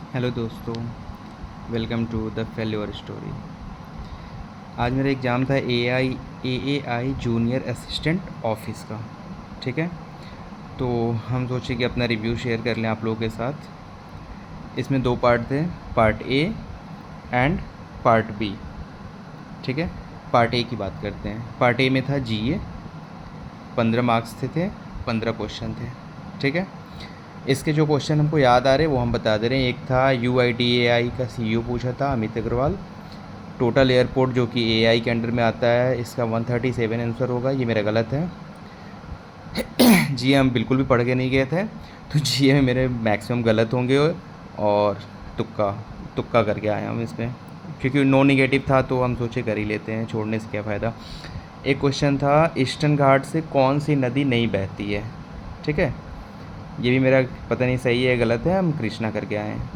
Hello दोस्तों, welcome to the failure story. आज मेरा एग्ज़ाम था AAI जूनियर असिस्टेंट ऑफिस का। ठीक है, तो हम सोचे कि अपना रिव्यू शेयर कर लें आप लोगों के साथ। इसमें दो पार्ट थे, part A and part B. ठीक है, पार्ट ए की बात करते हैं। पार्ट ए में था GA, 15 मार्क्स थे 15 क्वेश्चन थे। ठीक है, इसके जो क्वेश्चन हमको याद आ रहे हैं वो हम बता दे रहे हैं। एक था UIDAI का CEO पूछा था, अमित अग्रवाल। टोटल एयरपोर्ट जो कि AI के अंडर में आता है, इसका 137 आंसर होगा। ये मेरा गलत है। GA हम बिल्कुल भी पढ़ के नहीं गए थे, तो GA में मेरे मैक्सिमम गलत होंगे। और तुक्का तुक्का करके आए हम इसमें, क्योंकि नो निगेटिव था तो हम सोचे कर ही लेते हैं, छोड़ने से क्या फ़ायदा। एक क्वेश्चन था, ईस्टर्न घाट से कौन सी नदी नहीं बहती है। ठीक है, ये भी मेरा पता नहीं सही है गलत है, हम कृष्णा करके आए हैं।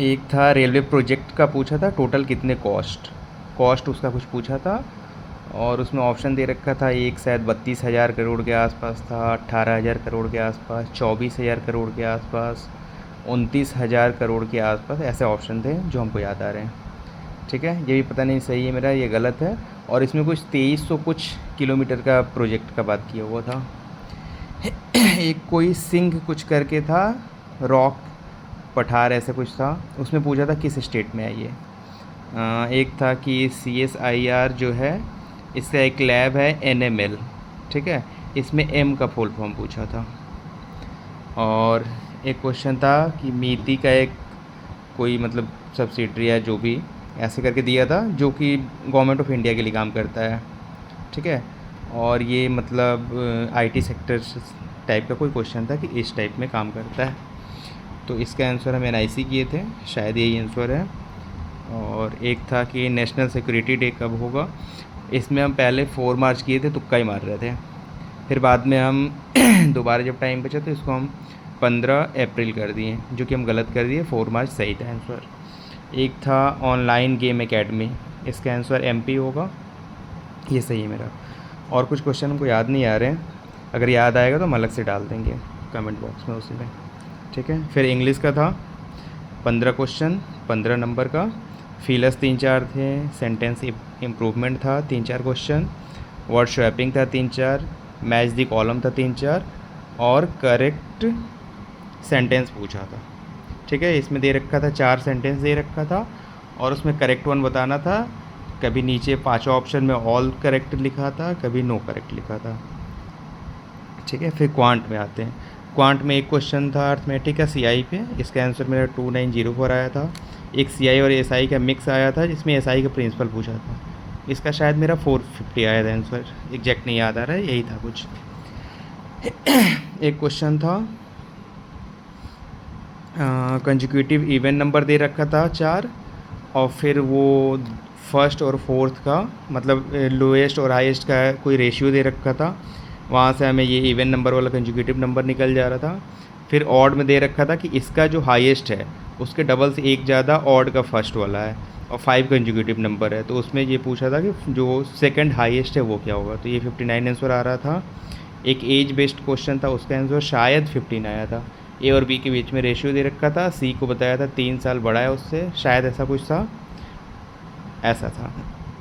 एक था रेलवे प्रोजेक्ट का पूछा था, टोटल कितने कॉस्ट उसका कुछ पूछा था, और उसमें ऑप्शन दे रखा था। एक शायद 32,000 करोड़ के आसपास था, 18,000 करोड़ के आसपास, 24,000 करोड़ के आसपास, 29,000 करोड़ के आसपास, ऐसे ऑप्शन थे जो हमको याद आ रहे हैं। ठीक है, ये भी पता नहीं सही है मेरा, ये गलत है। और इसमें कुछ 2300 कुछ किलोमीटर का प्रोजेक्ट का बात किया हुआ था। एक कोई सिंह कुछ करके था, रॉक पठार ऐसे कुछ था, उसमें पूछा था किस स्टेट में है ये। एक था कि CSIR जो है, इसका एक लैब है NML। ठीक है, इसमें M का फुल फॉर्म पूछा था। और एक क्वेश्चन था कि मीति का एक कोई मतलब सब्सिडरी है जो भी, ऐसे करके दिया था, जो कि गवर्नमेंट ऑफ इंडिया के लिए काम करता है। ठीक है, और ये मतलब IT सेक्टर टाइप का कोई क्वेश्चन था कि इस टाइप में काम करता है। तो इसका आंसर हम NIC किए थे, शायद यही आंसर है। और एक था कि नेशनल सिक्योरिटी डे कब होगा। इसमें हम पहले 4 मार्च किए थे, तुक्का ही मार रहे थे। फिर बाद में हम दोबारा जब टाइम बचा तो इसको हम 15 अप्रैल कर दिए, जो कि हम गलत कर दिए। 4 मार्च सही था आंसर। एक था ऑनलाइन गेम एकेडमी, इसका आंसर MP होगा, ये सही है मेरा। और कुछ क्वेश्चन हमको याद नहीं आ रहे हैं, अगर याद आएगा तो हम अलग से डाल देंगे कमेंट बॉक्स में उसी में। ठीक है, फिर इंग्लिश का था 15 क्वेश्चन, 15 नंबर का। फीलस 3-4 थे, सेंटेंस इम्प्रूवमेंट था 3-4 क्वेश्चन, वर्ड स्वैपिंग था 3-4, मैच द कॉलम था 3-4, और करेक्ट सेंटेंस पूछा था। ठीक है, इसमें दे रखा था 4 सेंटेंस दे रखा था, और उसमें करेक्ट वन बताना था। कभी नीचे 5 ऑप्शन में ऑल करेक्ट लिखा था, कभी नो करेक्ट लिखा था। ठीक है, फिर क्वांट में आते हैं। क्वांट में एक क्वेश्चन था अर्थमेटिक का CI पे, इसका आंसर मेरा 2904 आया था। एक CI और SI का मिक्स आया था, जिसमें SI का प्रिंसिपल पूछा था, इसका शायद मेरा 450 आया था आंसर, एग्जैक्ट नहीं याद आ रहा है, यही था कुछ। एक क्वेश्चन था कंजिक्यूटिव इवन नंबर दे रखा था 4, और फिर वो फर्स्ट और फोर्थ का मतलब लोएस्ट और हाईएस्ट का कोई रेशियो दे रखा था, वहाँ से हमें ये इवन नंबर वाला कंजिक्यूटिव नंबर निकल जा रहा था। फिर ऑड में दे रखा था कि इसका जो हाईएस्ट है उसके डबल से एक ज़्यादा ऑड का फर्स्ट वाला है, और 5 कंजिक्यूटिव नंबर है, तो उसमें ये पूछा था कि जो सेकंड हाईएस्ट है वो क्या होगा, तो ये 59 आंसर आ रहा था। एक एज बेस्ड क्वेश्चन था, उसका आंसर शायद 15 आया था। A और B के बीच में रेशियो दे रखा था, C को बताया था 3 साल बड़ा है उससे, शायद ऐसा कुछ था, ऐसा था,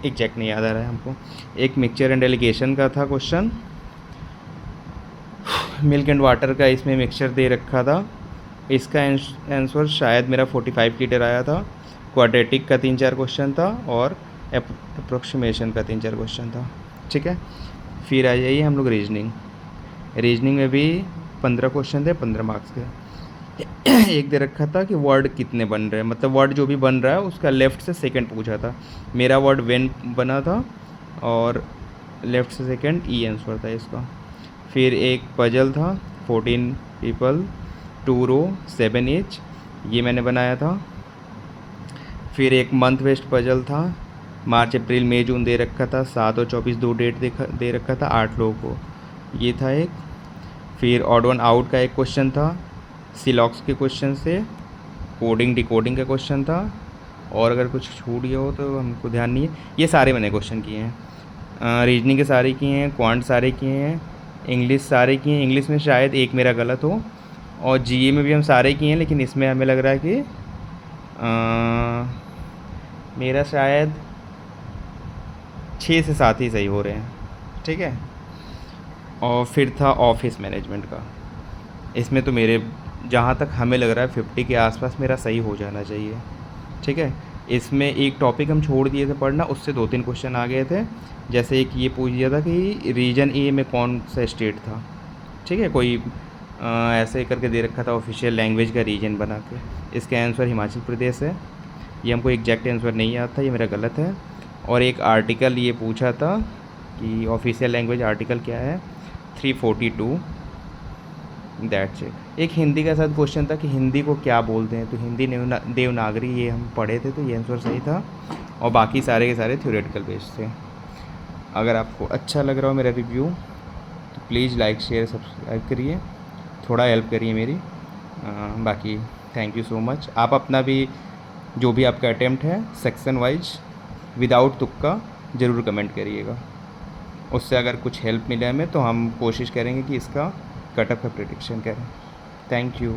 एग्जैक्ट नहीं याद आ रहा है हमको। एक मिक्सचर एंड एलिगेशन का था क्वेश्चन, मिल्क एंड वाटर का इसमें मिक्सचर दे रखा था, इसका आंसर शायद मेरा 45 लीटर आया था। क्वाड्रेटिक का 3-4 क्वेश्चन था, और अप्रोक्सीमेशन का 3-4 क्वेश्चन था। ठीक है, फिर आ जाइए हम लोग रीजनिंग में भी 15 क्वेश्चन थे, 15 मार्क्स के। एक दे रखा था कि वर्ड कितने बन रहे हैं, मतलब वर्ड जो भी बन रहा है उसका लेफ़्ट से सेकंड पूछा था। मेरा वर्ड वेन बना था, और लेफ़्ट से सेकंड E आंसर था इसका। फिर एक पजल था 14 पीपल 2 रो 7 ईच, ये मैंने बनाया था। फिर एक मंथ वेस्ट पजल था, मार्च अप्रैल मई जून दे रखा था, 7 और 24 दो डेट दे रखा था 8 लोगों को, ये था एक। फिर ऑड वन आउट का एक क्वेश्चन था, सिलॉक्स के क्वेश्चन से, कोडिंग डिकोडिंग का क्वेश्चन था, और अगर कुछ छूट गया हो तो हमको ध्यान नहीं है। ये सारे मैंने क्वेश्चन किए हैं, रीजनिंग के सारे किए हैं, क्वांट सारे किए हैं, इंग्लिश सारे किए हैं। इंग्लिश में शायद एक मेरा गलत हो, और जीए में भी हम सारे किए हैं, लेकिन इसमें हमें लग रहा है कि मेरा शायद 6 से 7 ही सही हो रहे हैं, ठीक है। और फिर था ऑफिस मैनेजमेंट का। इसमें तो मेरे जहाँ तक हमें लग रहा है 50 के आसपास मेरा सही हो जाना चाहिए, ठीक है। इसमें एक टॉपिक हम छोड़ दिए थे पढ़ना, उससे 2-3 क्वेश्चन आ गए थे। जैसे एक ये पूछ दिया था कि रीजन ए में कौन सा स्टेट था, ठीक है। कोई ऐसे करके दे रखा था ऑफिशियल लैंग्वेज का रीजन बना के। इसका आंसर हिमाचल प्रदेश है। ये हमको एग्जैक्ट आंसर नहीं याद था, ये मेरा गलत है। और एक आर्टिकल ये पूछा था कि ऑफिशियल लैंग्वेज आर्टिकल क्या है, 342, दैट्स इट। एक हिंदी का साथ क्वेश्चन था कि हिंदी को क्या बोलते हैं, तो हिंदी देवनागरी, ये हम पढ़े थे, तो ये आंसर सही था। और बाकी सारे के सारे थ्योरेटिकल बेस थे। अगर आपको अच्छा लग रहा हो मेरा रिव्यू तो प्लीज़ लाइक शेयर सब्सक्राइब करिए, थोड़ा हेल्प करिए मेरी। बाकी थैंक यू सो मच। आप अपना भी जो भी आपका अटेम्प्ट है सेक्शन वाइज विदाउट तुक्का ज़रूर कमेंट करिएगा। उससे अगर कुछ हेल्प मिले हमें तो हम कोशिश करेंगे कि इसका कट ऑफ का प्रेडिक्शन करें। Thank you.